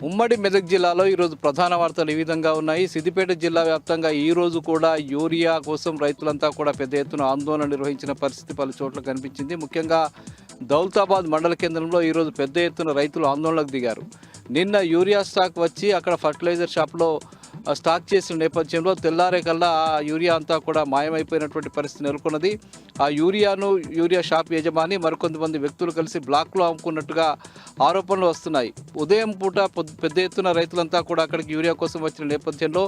ఉమ్మడి మెదక్ జిల్లాలో ఈరోజు ప్రధాన వార్తలు ఈ విధంగా ఉన్నాయి. సిద్దిపేట జిల్లా వ్యాప్తంగా ఈరోజు కూడా యూరియా కోసం రైతులంతా కూడా పెద్ద ఎత్తున ఆందోళన నిర్వహించిన పరిస్థితి పలు చోట్ల కనిపించింది. ముఖ్యంగా దౌలతాబాద్ మండల కేంద్రంలో ఈరోజు పెద్ద ఎత్తున రైతులు ఆందోళనకు దిగారు. నిన్న యూరియా స్టాక్ వచ్చి అక్కడ ఫర్టిలైజర్ షాప్లో స్టాక్ చేసిన నేపథ్యంలో తెల్లారే కల్లా ఆ యూరియా అంతా కూడా మాయమైపోయినటువంటి పరిస్థితి నెలకొన్నది. ఆ యూరియా షాప్ యజమాని మరికొంతమంది వ్యక్తులు కలిసి బ్లాక్లో అమ్ముకున్నట్టుగా ఆరోపణలు వస్తున్నాయి. ఉదయం పూట పెద్ద ఎత్తున రైతులంతా కూడా అక్కడికి యూరియా కోసం వచ్చిన నేపథ్యంలో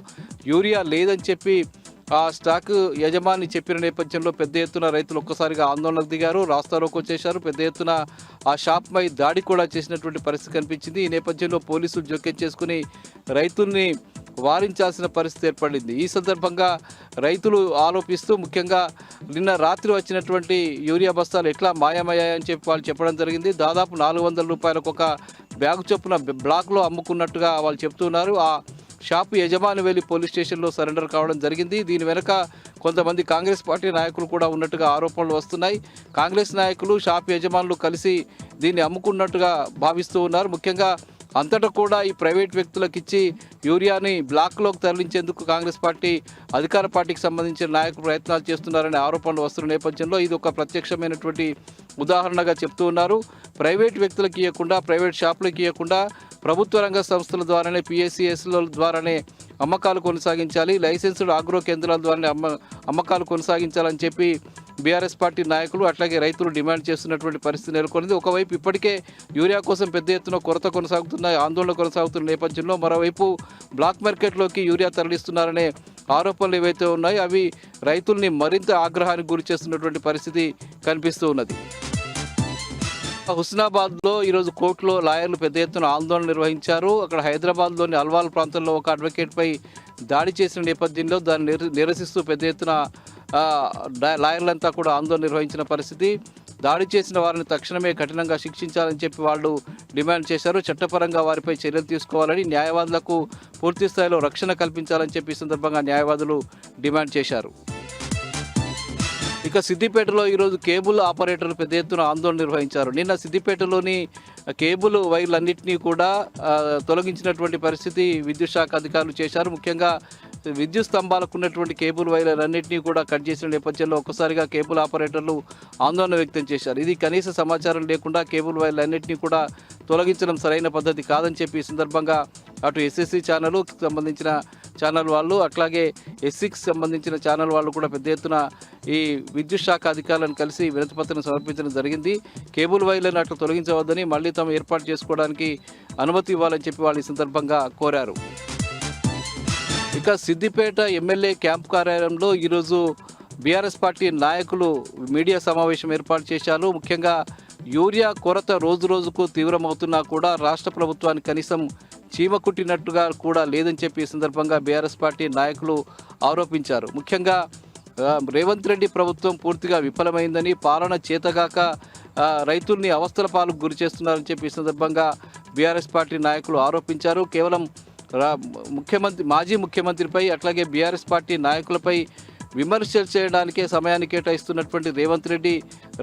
యూరియా లేదని చెప్పి ఆ స్టాక్ యజమాని చెప్పిన నేపథ్యంలో పెద్ద ఎత్తున రైతులు ఒక్కసారిగా ఆందోళనకు దిగారు, రాస్తారోకో చేశారు. పెద్ద ఎత్తున ఆ షాప్పై దాడి కూడా చేసినటువంటి పరిస్థితి కనిపించింది. ఈ నేపథ్యంలో పోలీసులు జోక్యం చేసుకుని రైతుల్ని వారించాల్సిన పరిస్థితి ఏర్పడింది. ఈ సందర్భంగా రైతులు ఆరోపిస్తూ ముఖ్యంగా నిన్న రాత్రి వచ్చినటువంటి యూరియా బస్తాలు ఎట్లా మాయమయ్యాయని చెప్పి వాళ్ళు చెప్పడం జరిగింది. దాదాపు 400 రూపాయలకు ఒక బ్యాగు చొప్పున బ్లాక్లో అమ్ముకున్నట్టుగా వాళ్ళు చెప్తున్నారు. ఆ షాపు యజమాని వెళ్ళి పోలీస్ స్టేషన్లో సరెండర్ కావడం జరిగింది. దీని వెనుక కొంతమంది కాంగ్రెస్ పార్టీ నాయకులు కూడా ఉన్నట్టుగా ఆరోపణలు వస్తున్నాయి. కాంగ్రెస్ నాయకులు షాపు యజమానులు కలిసి దీన్ని అమ్ముకున్నట్టుగా భావిస్తూ ఉన్నారు. ముఖ్యంగా అంతటా కూడా ఈ ప్రైవేట్ వ్యక్తులకు ఇచ్చి యూరియాని బ్లాక్లోకి తరలించేందుకు కాంగ్రెస్ పార్టీ అధికార పార్టీకి సంబంధించిన నాయకులు ప్రయత్నాలు చేస్తున్నారనే ఆరోపణలు వస్తున్న నేపథ్యంలో ఇది ఒక ప్రత్యక్షమైనటువంటి ఉదాహరణగా చెప్తూ ఉన్నారు. ప్రైవేట్ వ్యక్తులకు ఇవ్వకుండా, ప్రైవేట్ షాపులకు ఇవ్వకుండా ప్రభుత్వ రంగ సంస్థల ద్వారానే పిఎస్సిఎస్ల ద్వారానే అమ్మకాలు కొనసాగించాలి, లైసెన్స్డ్ ఆగ్రో కేంద్రాల ద్వారానే అమ్మకాలు కొనసాగించాలని చెప్పి బీఆర్ఎస్ పార్టీ నాయకులు అట్లాగే రైతులు డిమాండ్ చేస్తున్నటువంటి పరిస్థితి నెలకొంది. ఒకవైపు ఇప్పటికే యూరియా కోసం పెద్ద ఎత్తున కొరత కొనసాగుతున్న ఆందోళన కొనసాగుతున్న నేపథ్యంలో మరోవైపు బ్లాక్ మార్కెట్లోకి యూరియా తరలిస్తున్నారనే ఆరోపణలు ఏవైతే ఉన్నాయో అవి రైతుల్ని మరింత ఆగ్రహానికి గురి చేస్తున్నటువంటి పరిస్థితి కనిపిస్తూ ఉన్నది. హుస్నాబాద్లో ఈరోజు కోర్టులో లాయర్లు పెద్ద ఎత్తున ఆందోళన నిర్వహించారు. అక్కడ హైదరాబాద్లోని అల్వాల్ ప్రాంతంలో ఒక అడ్వకేట్పై దాడి చేసిన నేపథ్యంలో దాన్ని నిరసిస్తూ పెద్ద ఎత్తున లాయర్లంతా కూడా ఆందోళన నిర్వహించిన పరిస్థితి. దాడి చేసిన వారిని తక్షణమే కఠినంగా శిక్షించాలని చెప్పి వాళ్ళు డిమాండ్ చేశారు. చట్టపరంగా వారిపై చర్యలు తీసుకోవాలని, న్యాయవాదులకు పూర్తి స్థాయిలో రక్షణ కల్పించాలని చెప్పి ఈ సందర్భంగా న్యాయవాదులు డిమాండ్ చేశారు. ఇక సిద్దిపేటలో ఈరోజు కేబుల్ ఆపరేటర్లు పెద్ద ఎత్తున ఆందోళన నిర్వహించారు. నిన్న సిద్దిపేటలోని కేబుల్ వైర్లన్నింటినీ కూడా తొలగించినటువంటి పరిస్థితి విద్యుత్ శాఖ అధికారులు చేశారు. ముఖ్యంగా విద్యుత్ స్తంభాలకు ఉన్నటువంటి కేబుల్ వైర్లన్నింటినీ కూడా కట్ చేసిన నేపథ్యంలో ఒక్కసారిగా కేబుల్ ఆపరేటర్లు ఆందోళన వ్యక్తం చేశారు. ఇది కనీస సమాచారం లేకుండా కేబుల్ వైర్లన్నింటినీ కూడా తొలగించడం సరైన పద్ధతి కాదని చెప్పి ఈ సందర్భంగా అటు ఎస్ఎస్సి ఛానల్కి సంబంధించిన ఛానల్ వాళ్ళు అట్లాగే ఎస్సికి సంబంధించిన ఛానల్ వాళ్ళు కూడా పెద్ద ఎత్తున ఈ విద్యుత్ శాఖ అధికారులను కలిసి వినతిపత్రం సమర్పించడం జరిగింది. కేబుల్ వైర్లను అట్లా తొలగించవద్దని, మళ్ళీ తాము ఏర్పాటు చేసుకోవడానికి అనుమతి ఇవ్వాలని చెప్పి వాళ్ళు ఈ సందర్భంగా కోరారు. ఇక సిద్దిపేట ఎమ్మెల్యే క్యాంప్ కార్యాలయంలో ఈరోజు బీఆర్ఎస్ పార్టీ నాయకులు మీడియా సమావేశం ఏర్పాటు చేశారు. ముఖ్యంగా యూరియా కొరత రోజు రోజుకు తీవ్రమవుతున్నా కూడా రాష్ట్ర ప్రభుత్వానికి కనీసం చీమ కుట్టినట్టుగా కూడా లేదని చెప్పి ఈ సందర్భంగా బీఆర్ఎస్ పార్టీ నాయకులు ఆరోపించారు. ముఖ్యంగా రేవంత్ రెడ్డి ప్రభుత్వం పూర్తిగా విఫలమైందని, పాలన చేతగాక రైతుల్ని అవస్థల పాలకు గురి చేస్తున్నారని చెప్పి ఈ సందర్భంగా బీఆర్ఎస్ పార్టీ నాయకులు ఆరోపించారు. కేవలం మాజీ ముఖ్యమంత్రిపై అట్లాగే బీఆర్ఎస్ పార్టీ నాయకులపై విమర్శలు చేయడానికే సమయాన్ని కేటాయిస్తున్నటువంటి రేవంత్ రెడ్డి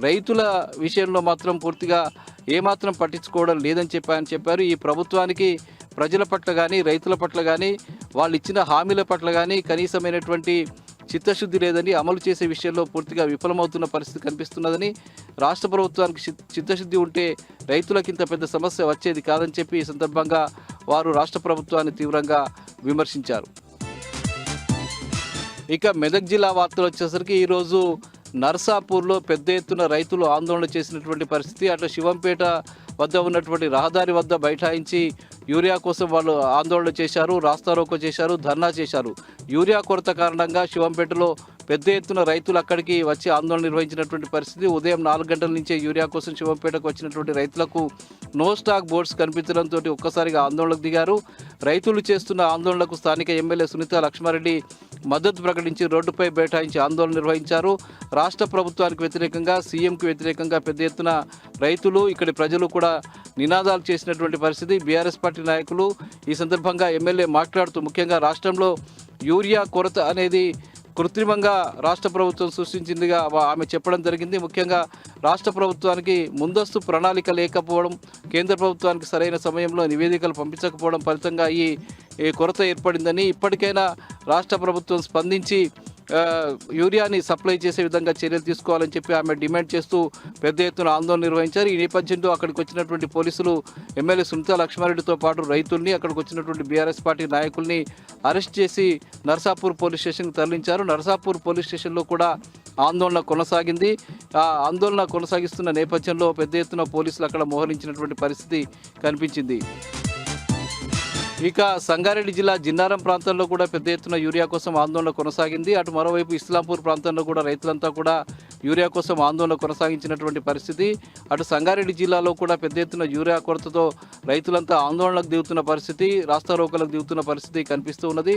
రైతుల విషయంలో మాత్రం పూర్తిగా ఏమాత్రం పట్టించుకోవడం లేదని చెప్పారు. ఈ ప్రభుత్వానికి ప్రజల పట్ల కానీ, రైతుల పట్ల కానీ, వాళ్ళు ఇచ్చిన హామీల పట్ల కానీ కనీసమైనటువంటి చిత్తశుద్ధి లేదని, అమలు చేసే విషయంలో పూర్తిగా విఫలమవుతున్న పరిస్థితి కనిపిస్తున్నదని, రాష్ట్ర ప్రభుత్వానికి చిత్తశుద్ధి ఉంటే రైతులకు ఇంత పెద్ద సమస్య వచ్చేది కాదని చెప్పి ఈ సందర్భంగా వారు రాష్ట్ర ప్రభుత్వాన్ని తీవ్రంగా విమర్శించారు. ఇక మెదక్ జిల్లా వార్తలు వచ్చేసరికి ఈరోజు నర్సాపూర్లో పెద్ద ఎత్తున రైతులు ఆందోళన చేసినటువంటి పరిస్థితి. అట్లా శివంపేట వద్ద ఉన్నటువంటి రహదారి వద్ద బైఠాయించి యూరియా కోసం వాళ్ళు ఆందోళన చేశారు, రాస్తారోకో చేశారు, ధర్నా చేశారు. యూరియా కొరత కారణంగా శివంపేటలో పెద్ద ఎత్తున రైతులు అక్కడికి వచ్చి ఆందోళన నిర్వహించినటువంటి పరిస్థితి. ఉదయం 4 గంటల నుంచే యూరియా కోసం శివంపేటకు వచ్చినటువంటి రైతులకు నో స్టాక్ బోర్డ్స్ కనిపించడంతో ఒక్కసారిగా ఆందోళనకు దిగారు. రైతులు చేస్తున్న ఆందోళనకు స్థానిక ఎమ్మెల్యే సునీత లక్ష్మారెడ్డి మద్దతు ప్రకటించి రోడ్డుపై బైఠాయించి ఆందోళన నిర్వహించారు. రాష్ట్ర ప్రభుత్వానికి వ్యతిరేకంగా, సీఎంకి వ్యతిరేకంగా పెద్ద ఎత్తున రైతులు, ఇక్కడి ప్రజలు కూడా నినాదాలు చేసినటువంటి పరిస్థితి. బీఆర్ఎస్ పార్టీ నాయకులు ఈ సందర్భంగా ఎమ్మెల్యే మాట్లాడుతూ ముఖ్యంగా రాష్ట్రంలో యూరియా కొరత అనేది కృత్రిమంగా రాష్ట్ర ప్రభుత్వం సృష్టించిందిగా ఆమె చెప్పడం జరిగింది. ముఖ్యంగా రాష్ట్ర ప్రభుత్వానికి ముందస్తు ప్రణాళిక లేకపోవడం, కేంద్ర ప్రభుత్వానికి సరైన సమయంలో నివేదికలు పంపించకపోవడం ఫలితంగా ఈ కొరత ఏర్పడిందని, ఇప్పటికైనా రాష్ట్ర ప్రభుత్వం స్పందించి యూరియాని సప్లై చేసే విధంగా చర్యలు తీసుకోవాలని చెప్పి ఆమె డిమాండ్ చేస్తూ పెద్ద ఎత్తున ఆందోళన నిర్వహించారు. ఈ నేపథ్యంలో అక్కడికి వచ్చినటువంటి పోలీసులు ఎమ్మెల్యే సునీతా లక్ష్మారెడ్డితో పాటు రైతుల్ని, అక్కడికి వచ్చినటువంటి బీఆర్ఎస్ పార్టీ నాయకుల్ని అరెస్ట్ చేసి నర్సాపూర్ పోలీస్ స్టేషన్కి తరలించారు. నర్సాపూర్ పోలీస్ స్టేషన్లో కూడా ఆందోళన కొనసాగింది. ఆ ఆందోళన కొనసాగిస్తున్న నేపథ్యంలో పెద్ద ఎత్తున పోలీసులు అక్కడ మోహరించినటువంటి పరిస్థితి కనిపించింది. ఇక సంగారెడ్డి జిల్లా జిన్నారం ప్రాంతంలో కూడా పెద్ద ఎత్తున యూరియా కోసం ఆందోళన కొనసాగింది. అటు మరోవైపు ఇస్లాంపూర్ ప్రాంతంలో కూడా రైతులంతా కూడా యూరియా కోసం ఆందోళన కొనసాగించినటువంటి పరిస్థితి. అటు సంగారెడ్డి జిల్లాలో కూడా పెద్ద ఎత్తున యూరియా కొరతతో రైతులంతా ఆందోళనకు దిగుతున్న పరిస్థితి, రాస్తారోకలకు దిగుతున్న పరిస్థితి కనిపిస్తూ ఉన్నది.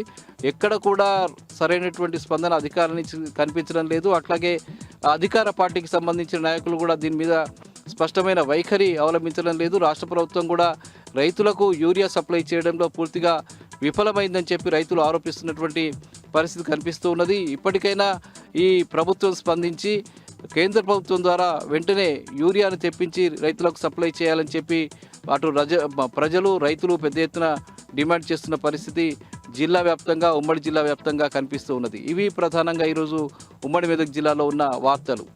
ఎక్కడ కూడా సరైనటువంటి స్పందన అధికారుల నుంచి కనిపించడం లేదు. అట్లాగే అధికార పార్టీకి సంబంధించిన నాయకులు కూడా దీని మీద స్పష్టమైన వైఖరి అవలంబించడం లేదు. రాష్ట్ర ప్రభుత్వం కూడా రైతులకు యూరియా సప్లై చేయడంలో పూర్తిగా విఫలమైందని చెప్పి రైతులు ఆరోపిస్తున్నటువంటి పరిస్థితి కనిపిస్తూ ఉన్నది. ఇప్పటికైనా ఈ ప్రభుత్వం స్పందించి కేంద్ర ప్రభుత్వం ద్వారా వెంటనే యూరియాను తెప్పించి రైతులకు సప్లై చేయాలని చెప్పి అటు ప్రజలు, రైతులు పెద్ద ఎత్తున డిమాండ్ చేస్తున్న పరిస్థితి జిల్లా వ్యాప్తంగా, ఉమ్మడి జిల్లా వ్యాప్తంగా కనిపిస్తూ ఉన్నది. ఇవి ప్రధానంగా ఈరోజు ఉమ్మడి మెదక్ జిల్లాలో ఉన్న వార్తలు.